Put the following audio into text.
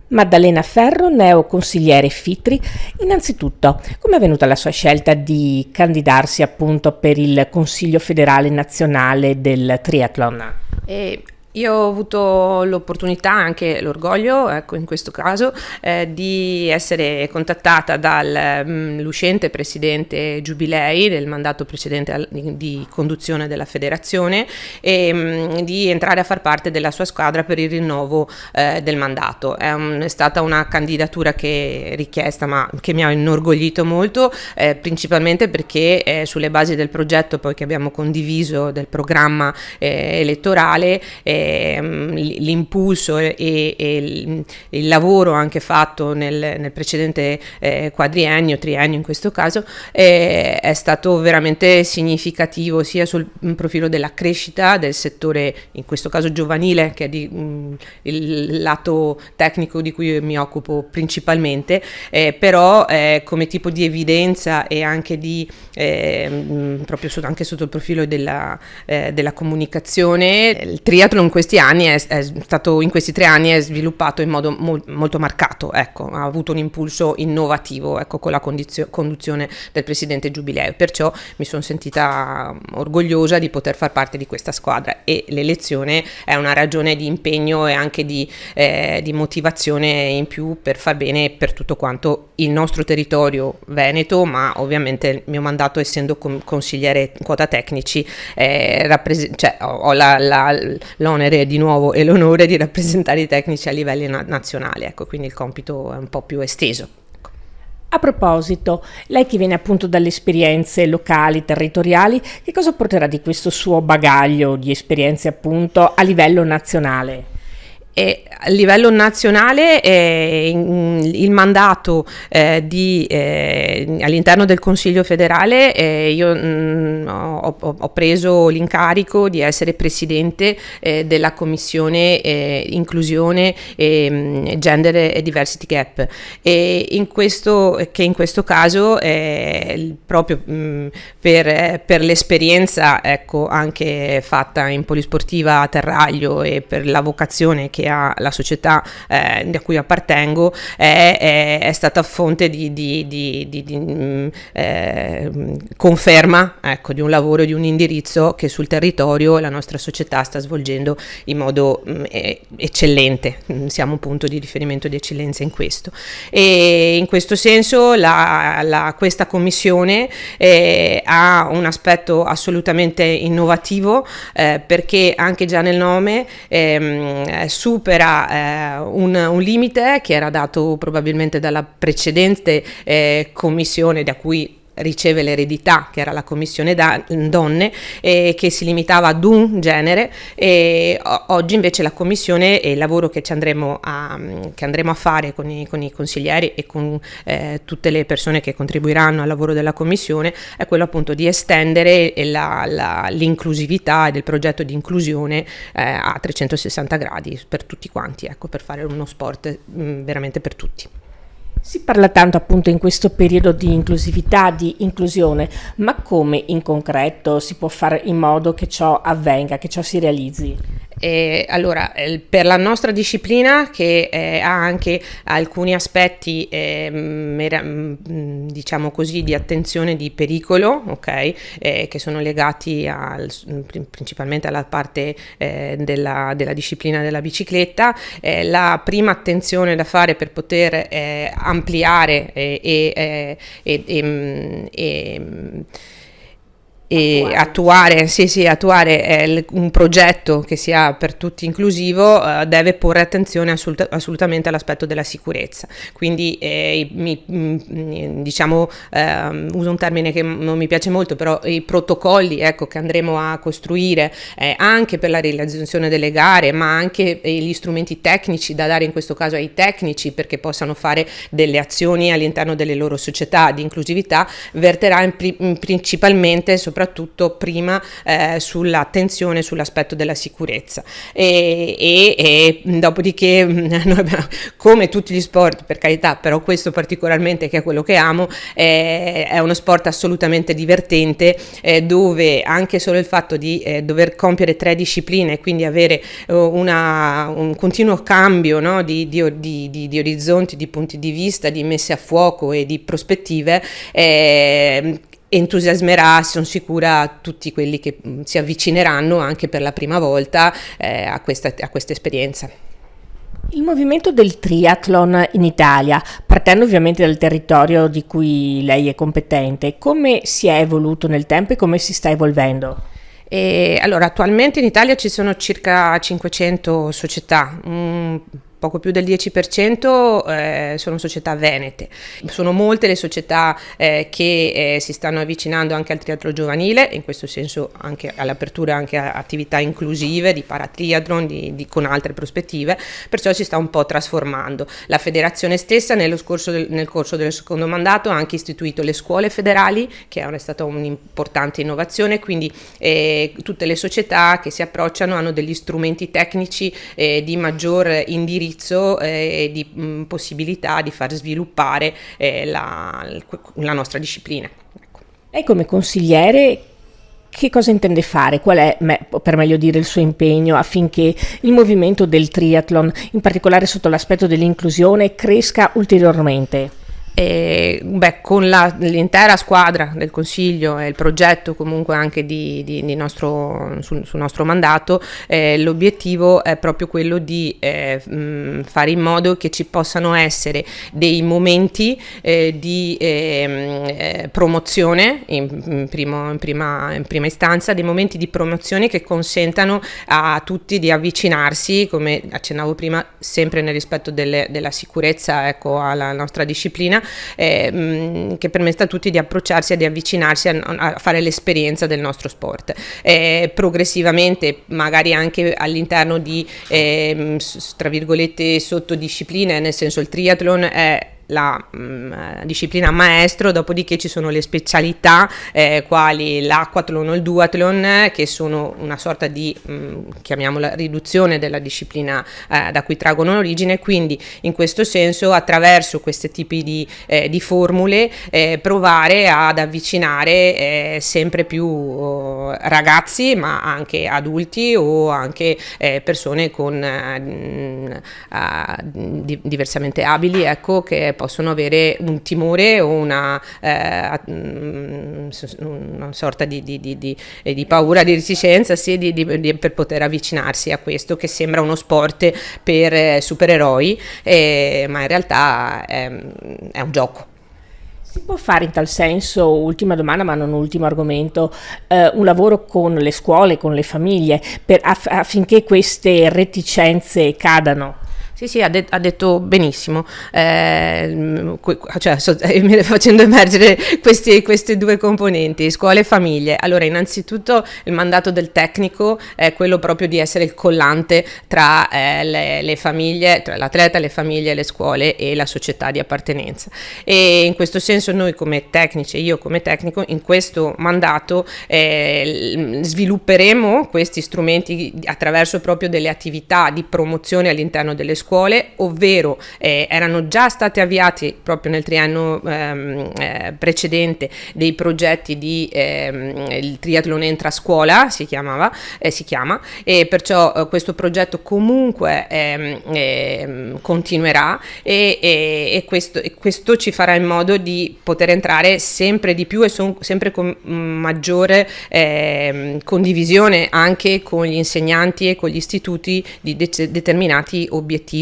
Maddalena Ferro, neoconsigliere FITRI. Innanzitutto, come è venuta la sua scelta di candidarsi appunto per il Consiglio federale nazionale del triathlon? Io ho avuto l'opportunità, anche l'orgoglio, ecco, in questo caso, di essere contattata dal l'uscente presidente Giubilei del mandato precedente di conduzione della federazione e di entrare a far parte della sua squadra per il rinnovo del mandato. È stata una candidatura che richiesta, ma che mi ha inorgoglito molto, principalmente perché sulle basi del progetto poi che abbiamo condiviso del programma elettorale, l'impulso e il lavoro anche fatto nel precedente triennio in questo caso, è stato veramente significativo sia sul profilo della crescita del settore, in questo caso giovanile, che è il lato tecnico di cui mi occupo principalmente, però come tipo di evidenza e anche di proprio anche sotto il profilo della comunicazione. Il triathlon in questi 3 anni è sviluppato in modo molto marcato, ecco, ha avuto un impulso innovativo, ecco, con la conduzione del presidente Giubilei, perciò mi sono sentita orgogliosa di poter far parte di questa squadra, e l'elezione è una ragione di impegno e anche di motivazione in più per far bene per tutto quanto il nostro territorio veneto, ma ovviamente il mio mandato, essendo consigliere quota tecnici, ho l'onere di nuovo e l'onore di rappresentare i tecnici a livello nazionale, ecco, quindi il compito è un po' più esteso. A proposito, lei che viene appunto dalle esperienze locali, territoriali, che cosa porterà di questo suo bagaglio di esperienze appunto a livello nazionale? A livello nazionale il mandato all'interno del Consiglio federale, io ho preso l'incarico di essere presidente della commissione inclusione, gender e diversity gap, e in questo caso proprio per l'esperienza, ecco, anche fatta in polisportiva a Terraglio e per la vocazione che ha la società da cui appartengo, è stata fonte di conferma, ecco, di un lavoro e di un indirizzo che sul territorio la nostra società sta svolgendo in modo eccellente. Siamo un punto di riferimento di eccellenza in questo, e in questo senso questa commissione ha un aspetto assolutamente innovativo, perché anche già nel nome supera un limite che era dato probabilmente dalla precedente commissione, da cui riceve l'eredità, che era la commissione donne, che si limitava ad un genere, e oggi invece la commissione e il lavoro che andremo a fare con i consiglieri e con tutte le persone che contribuiranno al lavoro della commissione è quello appunto di estendere l'inclusività del progetto di inclusione a 360 gradi per tutti quanti, ecco, per fare uno sport veramente per tutti. Si parla tanto appunto in questo periodo di inclusività, di inclusione, ma come in concreto si può fare in modo che ciò avvenga, che ciò si realizzi? Allora, per la nostra disciplina, che ha anche alcuni aspetti diciamo così di attenzione di pericolo, ok, che sono legati principalmente alla parte della disciplina della bicicletta, la prima attenzione da fare per poter ampliare attuare un progetto che sia per tutti inclusivo, deve porre attenzione assolutamente all'aspetto della sicurezza. Quindi diciamo, uso un termine che non mi piace molto, però i protocolli, ecco, che andremo a costruire anche per la realizzazione delle gare, ma anche gli strumenti tecnici da dare in questo caso ai tecnici perché possano fare delle azioni all'interno delle loro società di inclusività, verterà principalmente soprattutto prima sull'attenzione sull'aspetto della sicurezza e dopodiché noi abbiamo, come tutti gli sport per carità, però questo particolarmente, che è quello che amo, è uno sport assolutamente divertente, dove anche solo il fatto di dover compiere 3 discipline, quindi avere un continuo cambio, no, di orizzonti, di punti di vista, di messe a fuoco e di prospettive, entusiasmerà, sono sicura, tutti quelli che si avvicineranno anche per la prima volta a questa esperienza. Il movimento del triathlon in Italia, partendo ovviamente dal territorio di cui lei è competente, come si è evoluto nel tempo e come si sta evolvendo? Allora, attualmente in Italia ci sono circa 500 società, poco più del 10% sono società venete. Sono molte le società che si stanno avvicinando anche al triathlon giovanile, in questo senso anche all'apertura anche a attività inclusive di paratriathlon, con altre prospettive, perciò si sta un po' trasformando. La federazione stessa nel corso del secondo mandato ha anche istituito le scuole federali, che è stata un'importante innovazione, quindi tutte le società che si approcciano hanno degli strumenti tecnici di maggior indirizzo e di possibilità di far sviluppare la nostra disciplina. Ecco. Lei come consigliere che cosa intende fare? Qual è, per meglio dire, il suo impegno affinché il movimento del triathlon, in particolare sotto l'aspetto dell'inclusione, cresca ulteriormente? Con l'intera squadra del Consiglio e il progetto comunque anche sul nostro mandato, l'obiettivo è proprio quello di fare in modo che ci possano essere dei momenti di promozione in prima istanza, dei momenti di promozione che consentano a tutti di avvicinarsi, come accennavo prima, sempre nel rispetto della sicurezza, ecco, alla nostra disciplina, che permetta a tutti di approcciarsi e di avvicinarsi a fare l'esperienza del nostro sport. Progressivamente, magari anche all'interno di tra virgolette sottodiscipline, nel senso il triathlon è la disciplina maestro, dopodiché ci sono le specialità quali l'acquathlon o il duathlon, che sono una sorta di chiamiamola riduzione della disciplina da cui traggono origine, quindi in questo senso attraverso questi tipi di formule provare ad avvicinare sempre più ragazzi, ma anche adulti o anche persone con diversamente abili, ecco, che possono avere un timore o una sorta di paura, di reticenza, sì, per poter avvicinarsi a questo che sembra uno sport per supereroi, ma in realtà è un gioco. Si può fare in tal senso, ultima domanda ma non ultimo argomento, un lavoro con le scuole, con le famiglie, affinché queste reticenze cadano? Sì, ha detto benissimo, facendo emergere queste due componenti, scuole e famiglie. Allora, innanzitutto il mandato del tecnico è quello proprio di essere il collante tra le famiglie, tra l'atleta, le famiglie, le scuole e la società di appartenenza. E in questo senso noi come tecnici, io come tecnico, in questo mandato svilupperemo questi strumenti attraverso proprio delle attività di promozione all'interno delle scuole, ovvero erano già stati avviati proprio nel triennio precedente dei progetti di il triathlon entra a scuola si chiama, e perciò questo progetto comunque continuerà e questo ci farà in modo di poter entrare sempre di più e sempre con maggiore condivisione anche con gli insegnanti e con gli istituti di determinati obiettivi.